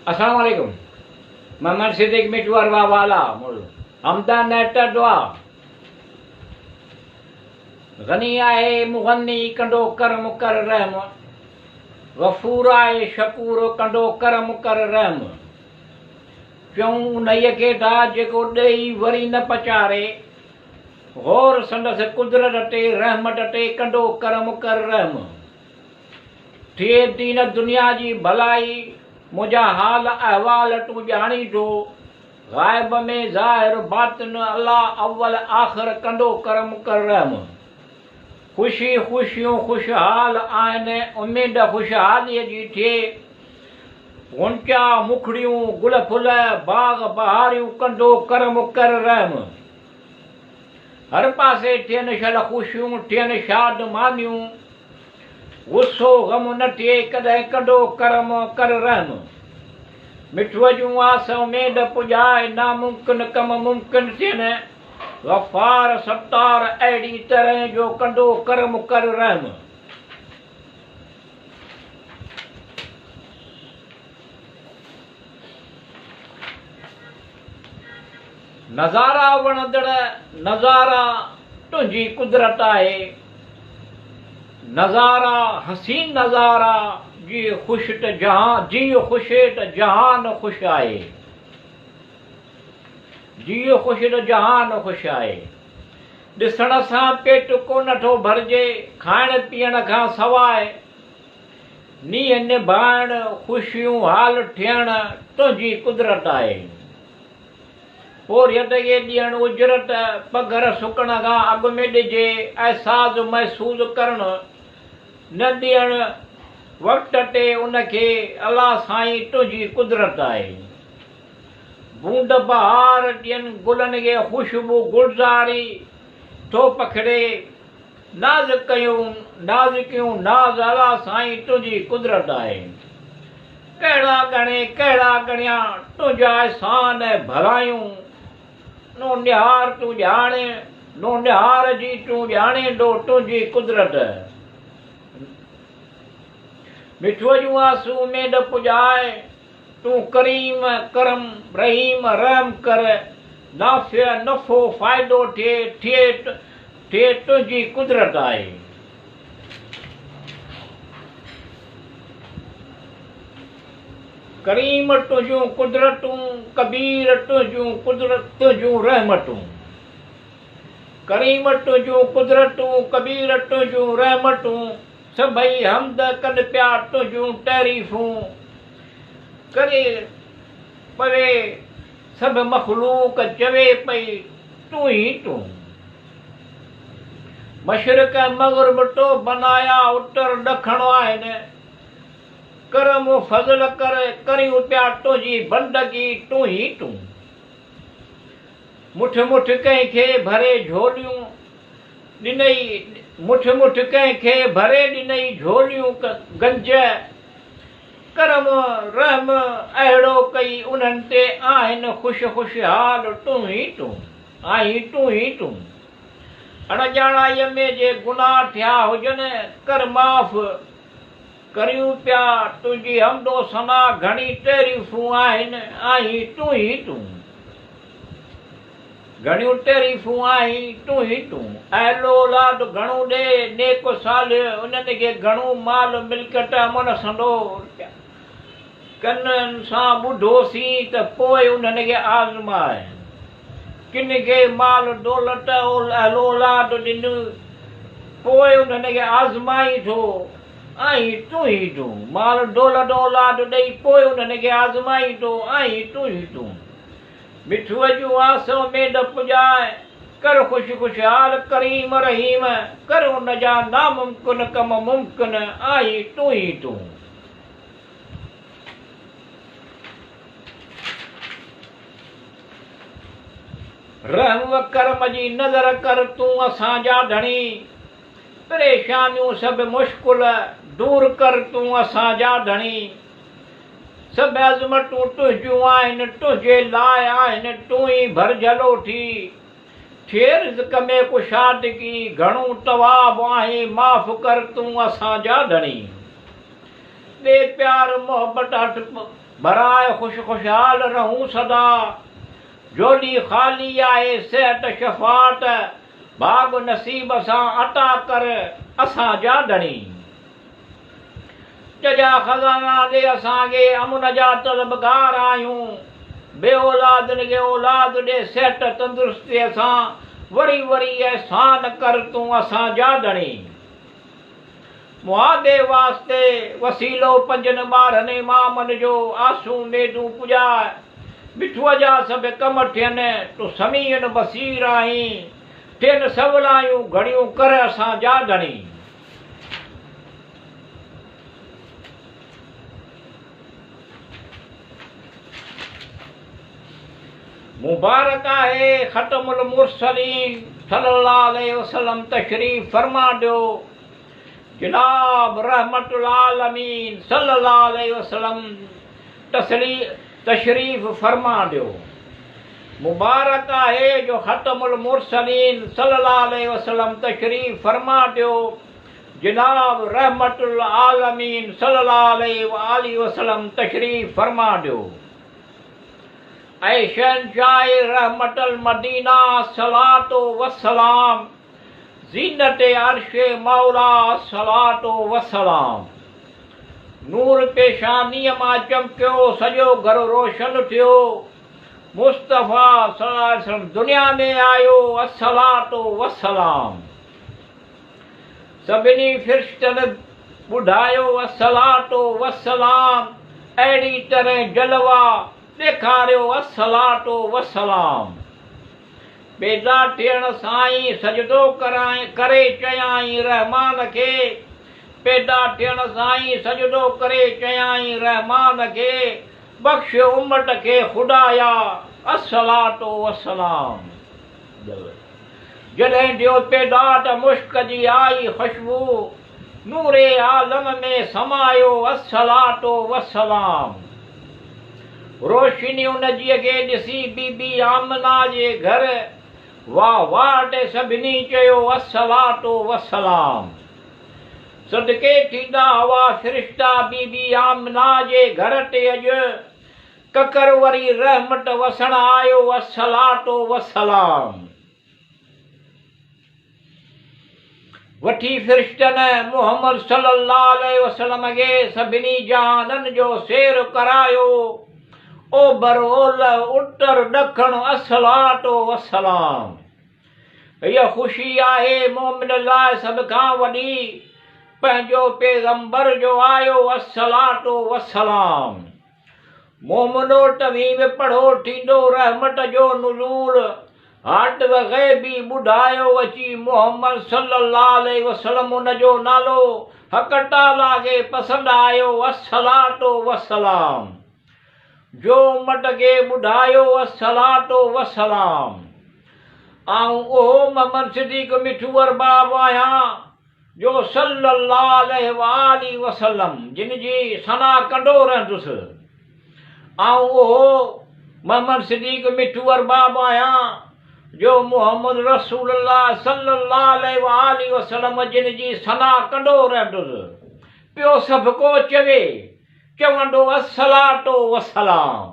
अस्सलाम वालेकुम। मोहम्मद सिद्दीक मिटवर वाला मुल हमदा नेट दुआ गनी आए मुगन्नी कंडो करम कर रहम गफूर आए शकूर कंडो करम कर रहम क्यों नय के दा जेको ॾेई वरी न पचारे गौर संदसि कुदरत ते रहमत ते कंडो करम कर रहम थिए दीन दुनिया जी भलाई मुंहिंजा हाल अहवाल तूं ॼाणी जो ग़ाइब में ज़ाहिर बातिन अल्लाह अव्वल आख़िर कंडो करम कर रहम ख़ुशी ख़ुशियूं ख़ुशहाल आहिनि उमेद ख़ुशहालीअ जी थिए गुंचा मुखड़ियूं गुल फुल बाग़ बहारियूं कंडो करम कर रहम हर पासे थियनि शल ख़ुशियूं थियनि शादमानियूं गुस्सो ग़म न थिए कॾहिं कंडो करम कर रहम मिठूअ जूं आस उमेद पुॼाए नामुमकिन कम मुमकिन थियनि गफ़ार सत्तार अहिड़ी तरह जो कंडो करम कर रहम नज़ारा वणंदड़ नज़ारा तुंहिंजी कुदरत आहे नज़ारा हसीन नज़ारा जी ख़ुशि त जहान जीअ ख़ुशि त जहान ख़ुशि आहे जीअ ख़ुशि त जहान ख़ुशि आहे ॾिसण सां पेट को नथो भरिजे खाइण पीअण खां सवाइ नीअ निभाइण ख़ुशियूं हाल थियण तुंहिंजी कुदरत आहे पोरियत खे ॾियणु उजरत पघर सुकण खां अॻु में ॾिजे अहसास महसूस करणु न ॾियणु वक़्त ते उनखे अलाह साईं तुंहिंजी कुदरत आहे बूंद बहार ॾियनि गुलनि खे ख़ुशबू गुलज़ारी थो पखिड़े नाज़िकियूं नाज़ अलाह साईं तुंहिंजी कुदरत आहे कहिड़ा गणे कहिड़ा गणिया तुंहिंजा अहसान भलायूं नो निहार तूं ॼाणे नो निहार जी तूं ॼाणे डो तुंहिंजी कुदरत मिठूअ जूं आसूं उमेद पुॼाए तूं करीम करम रहीम रहम कर नाफ़िया नफ़ो फ़ाइदो थिए तुंहिंजी कुदरत आहे करीम तुंहिंजूं कुदरतूं कबीर तुंहिंजूं रहमतूं करीम तुंहिंजूं कुदरतूं कबीर तुंहिंजूं रहमतूं सभई हमद कनि पिया तुंहिंजूं तारीफ़ूं करे पवे सभु मख़लूक चवे पई तूं ई तूं मशरिक़ मग़रिब तो बनाया उत्तर ॾखण आहिनि करम फज़ल करियूं पिया तुंहिंजी बंदगी तूं ई तूं मुठ मुठ कंहिंखे भरे झोलियूं ॾिनई मुठ मुठ कंहिंखे भरे ॾिनई झोलियूं गंज करम रहम अहिड़ो कई उन्हनि ते आहिनि ख़ुशि ख़ुशहाल तूं ई तूं आहीं तूं ई तूं अणॼाणाईअ में जे गुनाह थिया हुजनि कर माफ़ करियूं पिया तुंहिंजी हमदो सना घणी तारीफ़ूं आहिनि आहीं तूं ई तूं घणियूं तारीफ़ूं आहीं तूं ई तूं अहिलो औलाद घणो ॾे नेक साल उन्हनि खे घणो माल मिल्कत अमन संडो कननि सां ॿुधोसीं त पोइ उन्हनि खे आज़माए किन खे माल दौलत अहिलो औलाद ॾिन पोइ उन्हनि खे आज़माई थो आहीं तूं ई तूं माल दौलत औलाद ॾेई पोइ उन्हनि खे आज़माई थो आहीं तूं ई तूं मिठूअ जूं आस उमेद पुॼाए कर ख़ुशि ख़ुशहाल करीम रहीम कर उन जा नामुमकिन कम मुमकिन आहीं तूं ई तूं रहम करम जी नज़र कर तूं असांजा धणी परेशानियूं सभु मुश्किल दूर कर तूं असांजा धणी सभु अज़मतूं तुंहिंजूं आहिनि तुंहिंजे लाइ आहिनि तूं ई भरजलो थी थिए रिज़्क़ में कुशादगी घणो तवाब आहे माफ़ कर तूं असांजा धणी दे प्यार मोहब्बत हट भराए खुश खुशहाल रहूं सदा। जोली खाली आए सेहत शफ़ात बाग नसीब सां अता कर असां जा धणी। जजा खजाना दे असांखे अमुन जा तलबगार आहियूं। बे औलादनि खे औलाद ॾे सेहत तंदुरुस्तीअ सां वरी वरी एहसान कर तूं असां जा धणी। मुआदे वास्ते वसीलो पंजनि ॿारनि इमामनि जो आसूं मेदूं पुॼाए। मिठूअ जा सभु कम थियनि तूं समीअन बसीर आहीं। थियनि सवलायूं घणियूं कर असां जा धणी। मुबारक आहे ख़तमुल मुरसलीन सल्लल्लाहु अलैहि वसल्लम तशरीफ़ फरमा ॾियो। जनाब रहमतुल आलमीन सल्लल्लाहु अलैहि वसल्लम तशरीफ़ फरमा ॾियो। मुबारक आहे जो ख़तमुल मुरसलीन सल्लल्लाहु अलैहि वसल्लम तशरीफ़ फरमा ॾियो। जनाब रहमतुल आलमीन सल्लल्लाहु अलैहि वसल्लम तशरीफ़ फरमा ॾियो। ऐं शहंशाह रहमतुल मदीना सलातो वसलाम ज़ीनत अर्शे मौला सलातो वसलाम। नूर पेशानीअ मां चमकियो सॼो घर रोशन थियो। मुस्तफ़ा सल्लल्लाहु अलैहि वसल्लम दुनिया में आयो असलातो वसलाम। सभिनी फ़रिश्तनि ॿुधायो असलातो वसलाम। अहिड़ी तरह जलवा ॾेखारियो असलातो वसलाम। पैदा थियण साईं सजदो करे चयाईं रहमान खे। पैदा थियण साईं सजदो करे चयाईं रहमान खे। बख़्श उम्मत खे खुदाया असलातो वसलाम। जॾहिं ॾियो पैदा त मुश्क जी आई ख़ुशबू। नूरे आलम में समायो असलातो वसलाम। रोशनी उन जी खे ॾिसी बीबी आमना जे घर वाह वाह टे सभिनी चयो असलातो वसलाम। सदके थींदा हुआ फ़रिश्ता बीबी आमना जे घर ते अॼु। ककर वरी रहमत वसण आयो असलातो वसलाम। वठी फ़रिश्तनि मुहम्मद सल्लल्लाहु अलैहि वसल्लम खे सभिनी जहाननि जो सैर करायो। ओभर ओलह उत्तर ॾखण असलातो वसलाम। हीअ ख़ुशी आहे मोमिन लाइ सभ खां वॾी। पंहिंजो पैगंबर जो आयो असलातो वसलाम। मोमिनो तवीब पढ़ो थींदो रहमत जो नुज़ूल। हाटिब ग़ैबी ॿुधायो अची मुहम्मद सल्लल्लाहु अलैहि वसल्लम उन जो नालो हक़ ताला खे पसंदि आयो असलातो वसलाम। जो उम्मत खे ॿुधायो असलातो वसलाम। आऊं उहो मोहम्मद सिद्दीक़ मिठूअर बाब आहियां जो सल्लल्लाहु अलैहि वसल्लम जिन जी सना कंदो रहंदुसि। आऊं उहो मोहम्मद सिद्दीक़ मिठूअर बाब आहियां जो मुहम्मद रसूलुल्लाह सल्लल्लाहु अलैहि वसल्लम जिन जी सना कंदो रहंदुसि। पियो सभु को चवे चवंदो असलातो वसलाम।